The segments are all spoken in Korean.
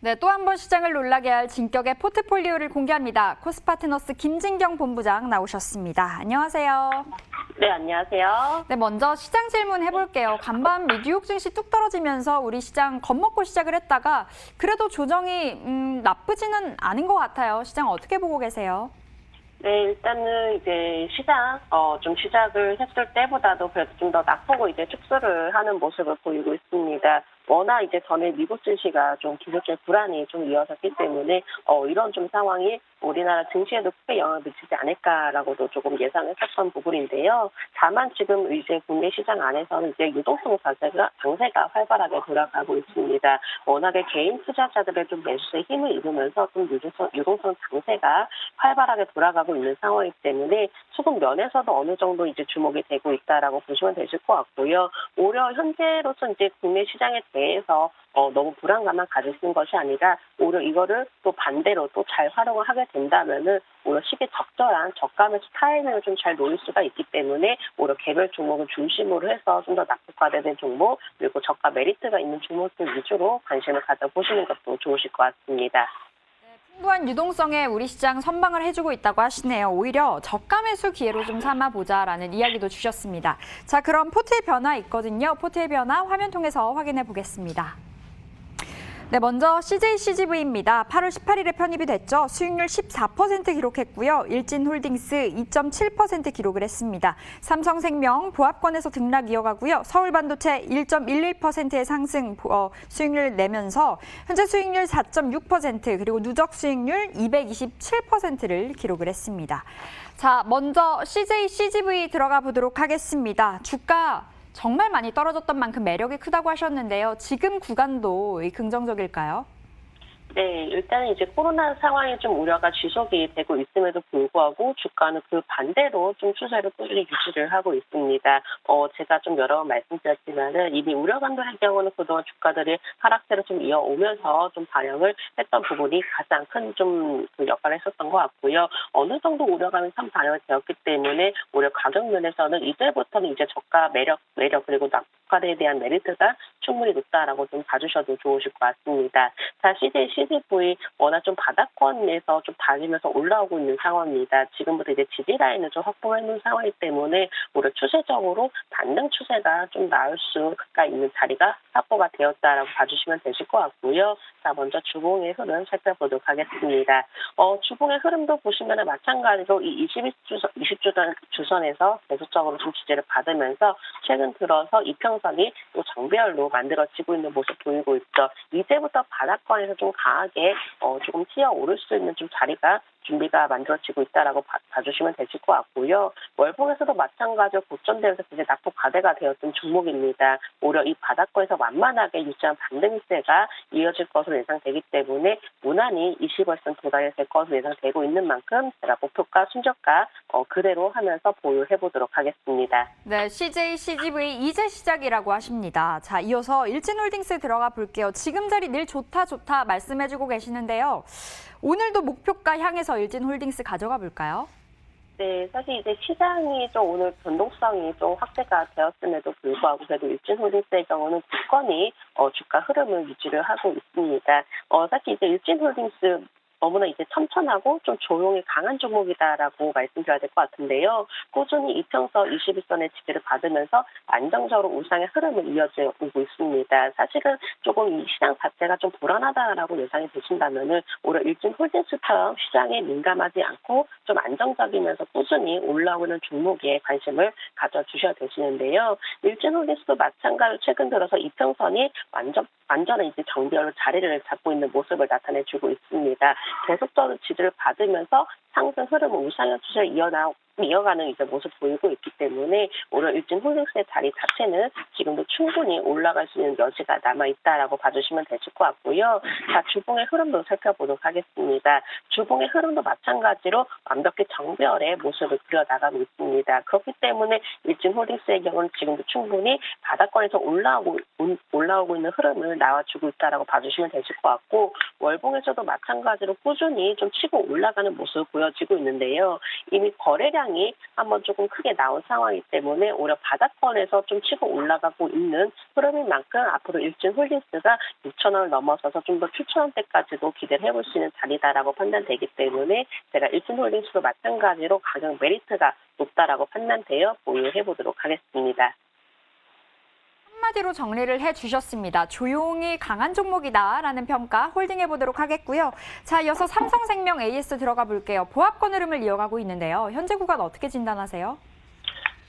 네, 또 한 번 시장을 놀라게 할 진격의 포트폴리오를 공개합니다. 코스파트너스 김진경 본부장 나오셨습니다. 안녕하세요. 네, 안녕하세요. 네, 먼저 시장 질문 해볼게요. 간밤 뉴욕 증시 뚝 떨어지면서 우리 시장 겁먹고 시작을 했다가 그래도 조정이 나쁘지는 않은 것 같아요. 시장 어떻게 보고 계세요? 네, 일단은 이제 좀 시작을 했을 때보다도 그래도 좀 더 낙폭을 이제 축소를 하는 모습을 보이고 있습니다. 워낙 이제 전에 미국 증시가 좀 기술적 불안이 좀 이어졌기 때문에 이런 좀 상황이 우리나라 증시에도 크게 영향을 미치지 않을까라고도 조금 예상했었던 부분인데요. 다만 지금 이제 국내 시장 안에서는 이제 유동성 강세가 활발하게 돌아가고 있습니다. 워낙에 개인 투자자들의 좀 매수세 힘을 잃으면서 좀 유동성 강세가 활발하게 돌아가고 있는 상황이기 때문에 수급 면에서도 어느 정도 이제 주목이 되고 있다라고 보시면 되실 것 같고요. 오히려 현재로서 이제 국내 시장에 대해서 너무 불안감만 가지시는 것이 아니라 오히려 이거를 또 반대로 또 잘 활용을 하게 된다면은 오히려 시기 적절한 저가 매수 타이밍을 좀 잘 노릴 수가 있기 때문에 오히려 개별 종목을 중심으로 해서 좀 더 낙폭과대된 종목 그리고 저가 메리트가 있는 종목들 위주로 관심을 가져보시는 것도 좋으실 것 같습니다. 풍부한 유동성에 우리 시장 선방을 해주고 있다고 하시네요. 오히려 저가 매수 기회로 좀 삼아보자라는 이야기도 주셨습니다. 자, 그럼 포트의 변화 있거든요. 포트의 변화 화면 통해서 확인해 보겠습니다. 네, 먼저 CJ-CGV입니다. 8월 18일에 편입이 됐죠. 수익률 14% 기록했고요. 일진홀딩스 2.7% 기록을 했습니다. 삼성생명 보합권에서 등락 이어가고요. 서울반도체 1.11%의 상승 수익률 내면서 현재 수익률 4.6% 그리고 누적 수익률 227%를 기록을 했습니다. 자, 먼저 CJ-CGV 들어가 보도록 하겠습니다. 주가 정말 많이 떨어졌던 만큼 매력이 크다고 하셨는데요. 지금 구간도 긍정적일까요? 네, 일단 이제 코로나 상황이 좀 우려가 지속이 되고 있음에도 불구하고 주가는 그 반대로 좀 추세를 꾸준히 유지를 하고 있습니다. 제가 좀 여러 번 말씀드렸지만은 이미 우려감들의 경우는 그동안 주가들이 하락세를 좀 이어오면서 좀 반영을 했던 부분이 가장 큰 좀 그 역할을 했었던 것 같고요. 어느 정도 우려감이 참 반영이 되었기 때문에 오히려 가격 면에서는 이제부터는 이제 저가 매력 그리고 낙폭과대에 대한 메리트가 충분히 높다라고 좀 봐주셔도 좋으실 것 같습니다. 자, CGV 워낙 좀 바닥권에서 좀 다니면서 올라오고 있는 상황입니다. 지금부터 이제 지지 라인을 좀 확보해 놓은 상황이기 때문에 오히려 추세적으로 반등 추세가 좀 나올 수가 있는 자리가 확보가 되었다라고 봐주시면 되실 것 같고요. 자, 먼저 주봉의 흐름 살펴보도록 하겠습니다. 주봉의 흐름도 보시면 마찬가지로 이 20주선에서 계속적으로 좀 지지를 받으면서 최근 들어서 이평선이 또 정배열로 만들어지고 있는 모습 보이고 있죠. 이제부터 바닥권에서 좀 강하게 조금 튀어오를 수 있는 좀 자리가 준비가 만들어지고 있다라고 봐주시면 되실 것 같고요. 월봉에서도 마찬가지로 고점대에서 굉장히 낙폭 과대가 되었던 종목입니다. 오히려 이 바닥권에서 완만하게 유지한 반등세가 이어질 것으로 예상되기 때문에 무난히 20월선 도달이 될 것으로 예상되고 있는 만큼 제가 목표가 순저가 그대로 하면서 보유해보도록 하겠습니다. 네, CJ-CGV 이제 시작이라고 하십니다. 자, 이어서 일진홀딩스 들어가 볼게요. 지금 자리 늘 좋다 말씀해주고 계시는데요. 오늘도 목표가 향해서 일진홀딩스 가져가 볼까요? 네, 사실 이제 시장이 좀 오늘 변동성이 좀 확대가 되었음에도 불구하고 그래도 일진홀딩스의 경우는 굳건히 주가 흐름을 유지를 하고 있습니다. 사실 이제 일진홀딩스 너무나 이제 천천하고 좀 조용히 강한 종목이다라고 말씀드려야 될 것 같은데요. 꾸준히 이평선 21선의 지지를 받으면서 안정적으로 우상의 흐름을 이어져 오고 있습니다. 사실은 조금 이 시장 자체가 좀 불안하다라고 예상이 되신다면은 오히려 일진홀딩스처럼 시장에 민감하지 않고 좀 안정적이면서 꾸준히 올라오는 종목에 관심을 가져주셔야 되시는데요. 일진홀딩스도 마찬가지로 최근 들어서 이평선이 완전한 이제 정비열로 자리를 잡고 있는 모습을 나타내주고 있습니다. 계속적으로 지지를 받으면서 상승 흐름을 우상향 추세를 이어가는 이제 모습 보이고 있기 때문에 오히려 일진홀딩스의 자리 자체는 지금도 충분히 올라갈 수 있는 여지가 남아 있다라고 봐주시면 되실 것 같고요. 자, 주봉의 흐름도 살펴보도록 하겠습니다. 주봉의 흐름도 마찬가지로 완벽히 정배열의 모습을 그려나가고 있습니다. 그렇기 때문에 일진홀딩스의 경우는 지금도 충분히 바닥권에서 올라오고 있는 흐름을 나와주고 있다라고 봐주시면 되실 것 같고 월봉에서도 마찬가지로 꾸준히 좀 치고 올라가는 모습을 보여지고 있는데요. 이미 거래량이 한번 조금 크게 나온 상황이기 때문에 오히려 바닥권에서 좀 치고 올라가고 있는 흐름인 만큼 앞으로 일진홀딩스가 6,000원을 넘어서서 좀 더 7,000원대까지도 기대를 해볼 수 있는 자리다라고 판단되기 때문에 제가 일진홀딩스도 마찬가지로 가격 메리트가 높다라고 판단되어 보유해 보도록 하겠습니다. 한마디로 정리를 해주셨습니다. 조용히 강한 종목이다라는 평가 홀딩해 보도록 하겠고요. 자, 이어서 삼성생명 AS 들어가 볼게요. 보합권 흐름을 이어가고 있는데요. 현재 구간 어떻게 진단하세요?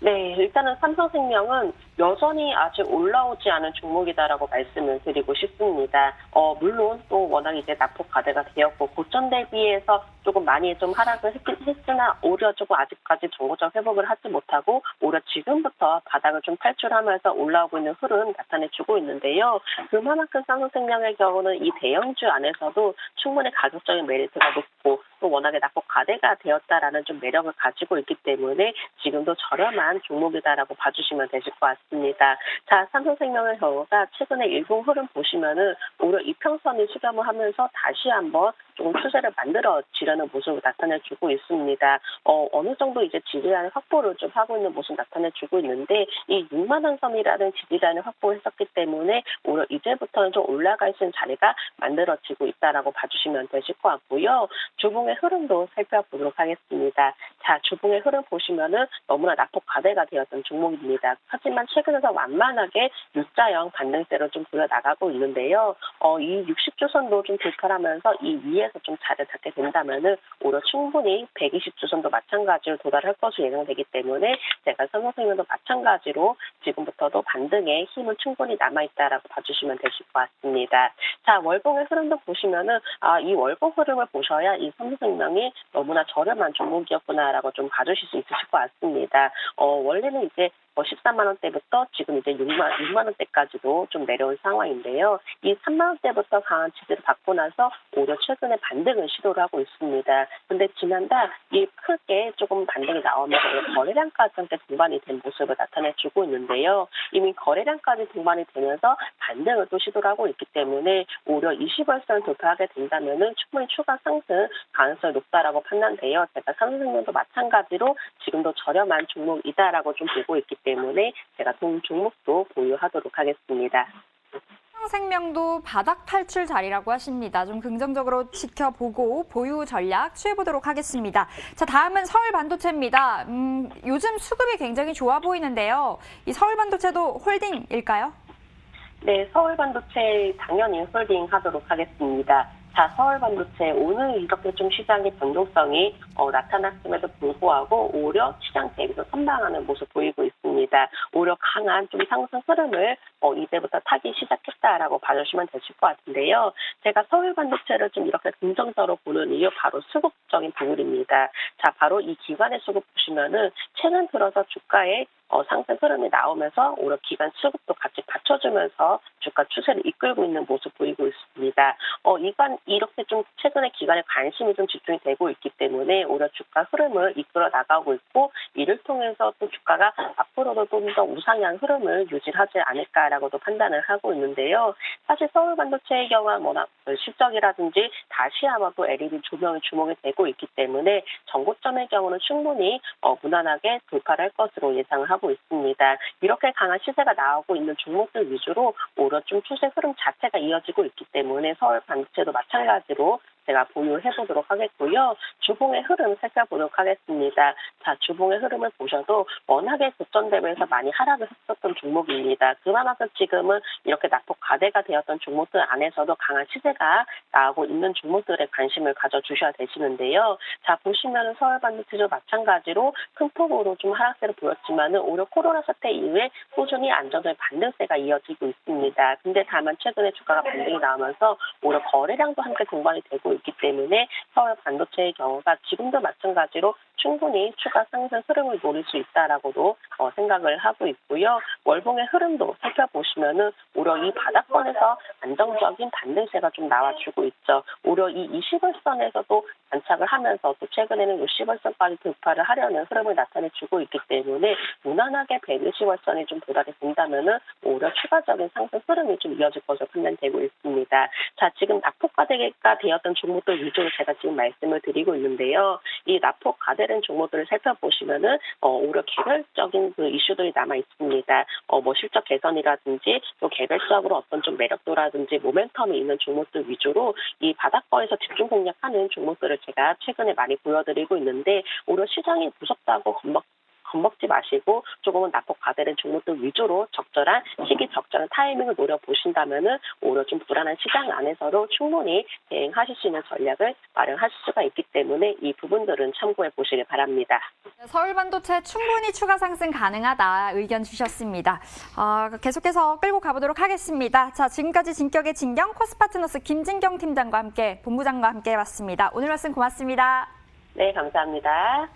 네, 일단은 삼성생명은 여전히 아직 올라오지 않은 종목이다라고 말씀을 드리고 싶습니다. 물론 또 워낙 이제 낙폭 과대가 되었고 고점 대비해서 조금 많이 좀 하락을 했으나 오히려 조금 아직까지 정고점 회복을 하지 못하고 오히려 지금부터 바닥을 좀 탈출하면서 올라오고 있는 흐름 나타내주고 있는데요. 그만큼 삼성생명의 경우는 이 대형주 안에서도 충분히 가격적인 메리트가 높고 또 워낙에 낙폭 과대가 되었다라는 좀 매력을 가지고 있기 때문에 지금도 저렴한 종목이다라고 봐주시면 되실 것 같습니다. 자, 삼성생명의 경우가 최근에 일봉 흐름 보시면은 오히려 이평선이 수렴을 하면서 다시 한번 조금 추세를 만들어지려는 모습을 나타내주고 있습니다. 어느 정도 이제 지지라인 확보를 좀 하고 있는 모습 나타내주고 있는데 이 6만 원 선이라는 지지라인을 확보했었기 때문에 오히려 이제부터는 좀 올라갈 수 있는 자리가 만들어지고 있다라고 봐주시면 되실 것 같고요. 주봉의 흐름도 살펴보도록 하겠습니다. 자, 주봉의 흐름 보시면은 너무나 낙폭 과대가 되었던 종목입니다. 하지만 최근에서 완만하게 U자형 반등세로 좀 보여나가고 있는데요. 이 60주선도 좀 돌파하면서 이 위에서 좀 자리를 잡게 된다면은 오히려 충분히 120주선도 마찬가지로 도달할 것으로 예상되기 때문에 제가 삼성생명도 마찬가지로 지금부터도 반등의 힘은 충분히 남아있다라고 봐주시면 되실 것 같습니다. 자, 월봉의 흐름도 보시면은 이 월봉 흐름을 보셔야 이 삼성생명이 너무나 저렴한 종목이었구나라고 좀 봐주실 수 있으실 것 같습니다. 원래는 이제 13만 원대부터 지금 이제 6만 원대까지도 좀 내려온 상황인데요. 이 3만 원대부터 강한 지지를 받고 나서 오히려 최근에 반등을 시도를 하고 있습니다. 근데 지난달 이 크게 조금 반등이 나오면서 거래량까지 함께 동반이 된 모습을 나타내주고 있는데요. 이미 거래량까지 동반이 되면서 반등을 또 시도를 하고 있기 때문에 오히려 20월선을 돌파하게 된다면은 충분히 추가 상승 가능성이 높다라고 판단돼요. 제가 삼성생명도 마찬가지로 지금도 저렴한 종목이다라고 좀 보고 있기 때문에 제가 종목도 보유하도록 하겠습니다. 삼성생명도 바닥 탈출 자리라고 하십니다. 좀 긍정적으로 지켜보고 보유 전략 취해보도록 하겠습니다. 자, 다음은 서울반도체입니다. 요즘 수급이 굉장히 좋아 보이는데요. 이 서울반도체도 홀딩일까요? 네, 서울반도체 당연히 홀딩 하도록 하겠습니다. 자, 서울반도체 오늘 이렇게 좀 시장의 변동성이 나타났음에도 불구하고 오히려 시장 대비도 선방하는 모습 보이고 있습니다. 오히려 강한 좀 상승 흐름을 이제부터 타기 시작했다라고 봐주시면 되실 것 같은데요. 제가 서울반도체를 좀 이렇게 긍정적으로 보는 이유 바로 수급적인 부분입니다. 자, 바로 이 기관의 수급 보시면은 최근 들어서 주가에 상승 흐름이 나오면서 오히려 기관 수급도 같이 받쳐주면서 주가 추세를 이끌고 있는 모습 보이고 있습니다. 이렇게 좀 최근에 기관에 관심이 좀 집중이 되고 있기 때문에 오히려 주가 흐름을 이끌어 나가고 있고 이를 통해서 또 주가가 앞으로도 좀 더 우상향 흐름을 유지하지 않을까라고도 판단을 하고 있는데요. 사실 서울반도체의 경우는 워낙 실적이라든지 다시 한번 또 LED 조명이 주목이 되고 있기 때문에 정고점의 경우는 충분히 무난하게 돌파를 할 것으로 예상을 하고 있습니다. 이렇게 강한 시세가 나오고 있는 종목들 위주로 오히려 좀 추세 흐름 자체가 이어지고 있기 때문에 서울반도체도 마찬가지로 제가 보유해보도록 하겠고요. 주봉의 흐름 살펴보도록 하겠습니다. 자, 주봉의 흐름을 보셔도 워낙에 고점 대비해서 많이 하락을 했었던 종목입니다. 그만큼 지금은 이렇게 낙폭 과대가 되었던 종목들 안에서도 강한 시세가 나오고 있는 종목들에 관심을 가져주셔야 되시는데요. 자, 보시면 서울반도체도 마찬가지로 큰 폭으로 좀 하락세를 보였지만은 오히려 코로나 사태 이후에 꾸준히 안정적인 반등세가 이어지고 있습니다. 근데 다만 최근에 주가가 반등이 나오면서 오히려 거래량도 함께 동반이 되고 있기 때문에 서울 반도체의 경우가 지금도 마찬가지로 충분히 추가 상승 흐름을 노릴 수 있다라고도 생각을 하고 있고요. 월봉의 흐름도 살펴보시면은 오히려 이 바닥권에서 안정적인 반등세가 좀 나와주고 있죠. 오히려 이 20월선에서도 안착을 하면서 또 최근에는 60월선까지 돌파를 하려는 흐름을 나타내주고 있기 때문에 무난하게 120월선이 좀 도달이 된다면은 오히려 추가적인 상승 흐름이 좀 이어질 것으로 판단되고 있습니다. 자, 지금 낙폭과대가 되었던 종목들 위주로 제가 지금 말씀을 드리고 있는데요. 이 낙폭 과대된 종목들을 살펴보시면은 오히려 개별적인 그 이슈들이 남아 있습니다. 뭐 실적 개선이라든지 또 개별적으로 어떤 좀 매력도라든지 모멘텀이 있는 종목들 위주로 이 바닥권에서 집중 공략하는 종목들을 제가 최근에 많이 보여드리고 있는데 오히려 시장이 무섭다고 겁먹지 마시고 조금은 낙폭 과대된 종목들 위주로 적절한 시기 적절한 타이밍을 노려보신다면은 오히려 좀 불안한 시장 안에서도 충분히 대응하실 수 있는 전략을 마련하실 수가 있기 때문에 이 부분들은 참고해 보시길 바랍니다. 서울 반도체 충분히 추가 상승 가능하다 의견 주셨습니다. 계속해서 끌고 가보도록 하겠습니다. 자, 지금까지 진격의 진경 코스파트너스 김진경 팀장과 함께 본부장과 함께 해봤습니다. 오늘 말씀 고맙습니다. 네, 감사합니다.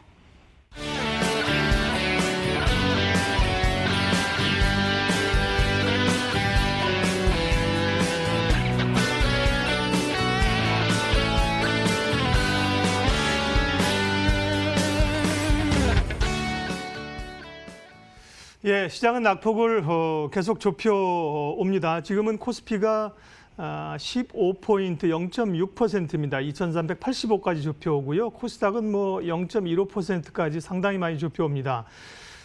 예, 시장은 낙폭을 계속 좁혀옵니다. 지금은 코스피가 15포인트 0.6%입니다. 2385까지 좁혀오고요. 코스닥은 뭐 0.15%까지 상당히 많이 좁혀옵니다.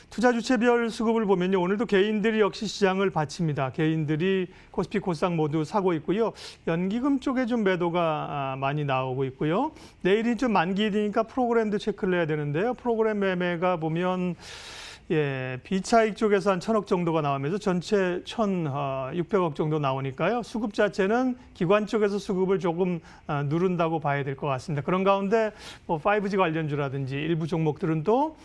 투자 주체별 수급을 보면요. 오늘도 개인들이 역시 시장을 바칩니다. 개인들이 코스피, 코스닥 모두 사고 있고요. 연기금 쪽에 좀 매도가 많이 나오고 있고요. 내일이 좀 만기일이니까 프로그램도 체크를 해야 되는데요. 프로그램 매매가 보면 비차익 쪽에서 한 1,000억 정도가 나오면서 전체 1,600억 정도 나오니까요. 수급 자체는 기관 쪽에서 수급을 조금 누른다고 봐야 될 것 같습니다. 그런 가운데 뭐 5G 관련주라든지 일부 종목들은 또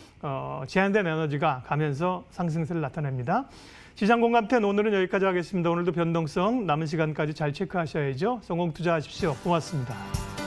제한된 에너지가 가면서 상승세를 나타냅니다. 시장 공감템 오늘은 여기까지 하겠습니다. 오늘도 변동성 남은 시간까지 잘 체크하셔야죠. 성공 투자하십시오. 고맙습니다.